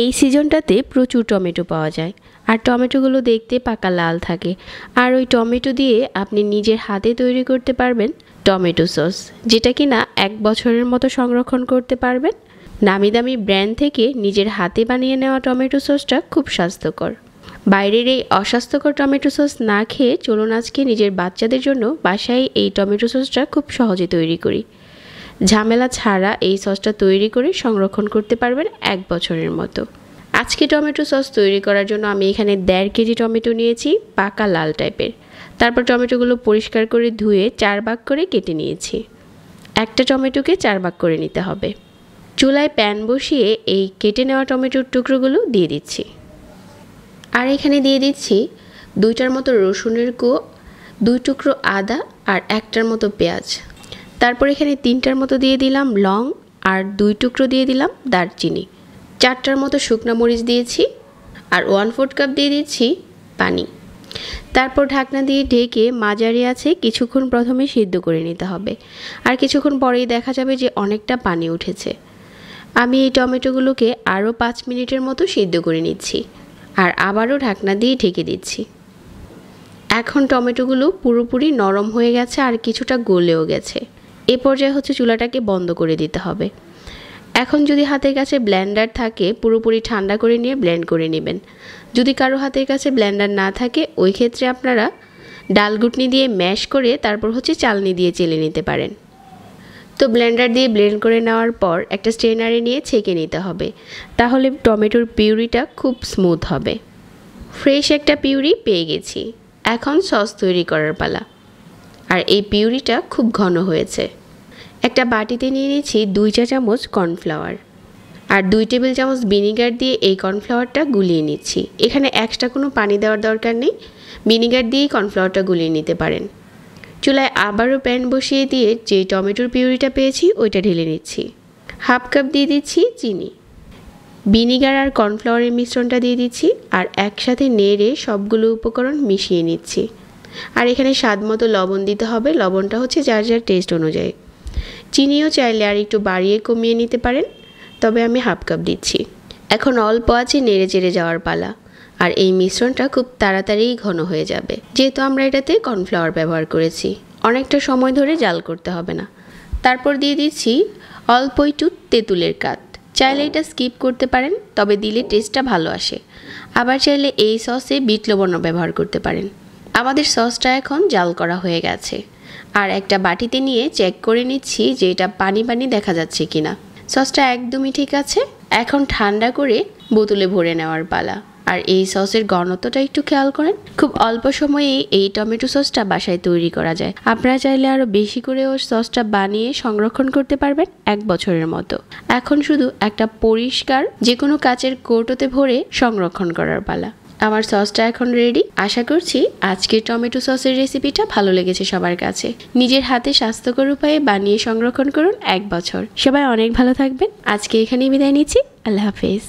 এই সিজনটাতে প্রচুর টমেটো পাওয়া যায়, আর টমেটোগুলো দেখতে পাকা লাল থাকে। আর ওই টমেটো দিয়ে আপনি নিজের হাতে তৈরি করতে পারবেন টমেটো সস, যেটা কিনা 1 বছরের মতো সংরক্ষণ করতে পারবেন। নামি দামি ব্র্যান্ড থেকে নিজের হাতে বানিয়ে নেওয়া টমেটো সসটা খুব স্বাস্থ্যকর। বাইরের এই অস্বাস্থ্যকর টমেটো সস না খেয়ে চলুন আজকে নিজের বাচ্চাদের জন্য বাসায় এই টমেটো সসটা খুব সহজে তৈরি করি। ঝামেলা ছাড়া এই সসটা তৈরি করে সংরক্ষণ করতে পারবেন 1 বছরের মতো। আজকে টমেটো সস তৈরি করার জন্য আমি এখানে 1.5 কেজি টমেটো নিয়েছি, পাকা লাল টাইপের। তারপর টমেটোগুলো পরিষ্কার করে ধুয়ে 4 ভাগ করে কেটে নিয়েছি। একটা টমেটোকে 4 ভাগ করে নিতে হবে। চুলায় প্যান বসিয়ে এই কেটে নেওয়া টমেটোর টুকরোগুলো দিয়ে দিচ্ছি। আর এখানে দিয়ে দিচ্ছি 2টার মতো রসুনের কোয়া, 2 টুকরো আদা আর 1টার মতো পেঁয়াজ। তারপর এখানে 3টার মতো দিয়ে দিলাম লং আর 2 টুকরো দিয়ে দিলাম দারচিনি। 4টার মতো শুকনো মরিচ দিয়েছি আর 1/4 কাপ দিয়ে দিচ্ছি পানি। তারপর ঢাকনা দিয়ে ঢেকে মাঝারি আছে কিছুক্ষণ প্রথমে সিদ্ধ করে নিতে হবে। আর কিছুক্ষণ পরেই দেখা যাবে যে অনেকটা পানি উঠেছে। আমি এই টমেটোগুলোকে আরও 5 মিনিটের মতো সিদ্ধ করে নিচ্ছি আর আবারও ঢাকনা দিয়ে ঢেকে দিচ্ছি। এখন টমেটোগুলো পুরোপুরি নরম হয়ে গেছে আর কিছুটা গলেও গেছে। এ পর্যায়ে হচ্ছে চুলাটাকে বন্ধ করে দিতে হবে। এখন যদি হাতের কাছে ব্লেন্ডার থাকে পুরোপুরি ঠান্ডা করে নিয়ে ব্লেন্ড করে নেবেন। যদি কারো হাতের কাছে ব্লেন্ডার না থাকে ওই ক্ষেত্রে আপনারা ডালঘুটনি দিয়ে ম্যাশ করে তারপর হচ্ছে চালনি দিয়ে চেলে নিতে পারেন। তো ব্লেন্ডার দিয়ে ব্লেন্ড করে নেওয়ার পর একটা স্ট্রেনারে নিয়ে ছেঁকে নিতে হবে, তাহলে টমেটোর পিউরিটা খুব স্মুথ হবে। ফ্রেশ একটা পিউরি পেয়ে গেছি। এখন সস তৈরি করার পালা। আর এই পিউরিটা খুব ঘন হয়েছে। একটা বাটিতে নিয়ে নিচ্ছি 2 চা চামচ কর্নফ্লাওয়ার আর 2 টেবিল চামচ ভিনিগার দিয়ে এই কর্নফ্লাওয়ারটা গুলিয়ে নিচ্ছি। এখানে এক্সট্রা কোনো পানি দেওয়ার দরকার নেই, ভিনিগার দিয়েই কর্নফ্লাওয়ারটা গুলিয়ে নিতে পারেন। চুলায় আবারও প্যান বসিয়ে দিয়ে যে টমেটোর পিউরিটা পেয়েছি ওইটা ঢেলে নিচ্ছি। 1/2 কাপ দিয়ে দিচ্ছি চিনি। ভিনিগার আর কর্নফ্লাওয়ারের মিশ্রণটা দিয়ে দিচ্ছি আর একসাথে নেড়ে সবগুলো উপকরণ মিশিয়ে নিচ্ছি। আর এখানে স্বাদ মতো লবণ দিতে হবে, লবণটা হচ্ছে যার যার টেস্ট অনুযায়ী। চিনিও চাইলে আর একটু বাড়িয়ে কমিয়ে নিতে পারেন, তবে আমি 1/2 কাপ দিচ্ছি। এখন অল্প আছে নেড়ে চেড়ে যাওয়ার পালা। আর এই মিশ্রণটা খুব তাড়াতাড়িই ঘন হয়ে যাবে, যেহেতু আমরা এটাতে কর্নফ্লাওয়ার ব্যবহার করেছি। অনেকটা সময় ধরে জাল করতে হবে না। তারপর দিয়ে দিচ্ছি অল্প একটু তেঁতুলের কাঠ। চাইলে এটা স্কিপ করতে পারেন, তবে দিলে টেস্টটা ভালো আসে। আবার চাইলে এই সসে বিট লবণও ব্যবহার করতে পারেন। আমাদের সসটা এখন জাল করা হয়ে গেছে। আর একটা বাটিতে নিয়ে চেক করে নিচ্ছি যে এটা পানি পানি দেখা যাচ্ছে কিনা। সসটা একদমই ঠিক আছে। এখন ঠান্ডা করে বোতলে ভরে নেওয়ার পালা। আর এই সসের ঘনত্বটা একটু খেয়াল করেন। খুব অল্প সময়েই এই টমেটো সসটা বাসায় তৈরি করা যায়। আপনারা চাইলে আরও বেশি করেও সসটা বানিয়ে সংরক্ষণ করতে পারবেন 1 বছরের মতো। এখন শুধু একটা পরিষ্কার যে কোনো কাচের কৌটোতে ভরে সংরক্ষণ করার পালা। আমার সসটা এখন রেডি। আশা করছি আজকের টমেটো সসের রেসিপিটা ভালো লেগেছে সবার কাছে। নিজের হাতে স্বাস্থ্যকর উপায়ে বানিয়ে সংরক্ষণ করুন 1 বছর। সবাই অনেক ভালো থাকবেন। আজকে এখানেই বিদায় নিচ্ছি। আল্লাহ হাফেজ।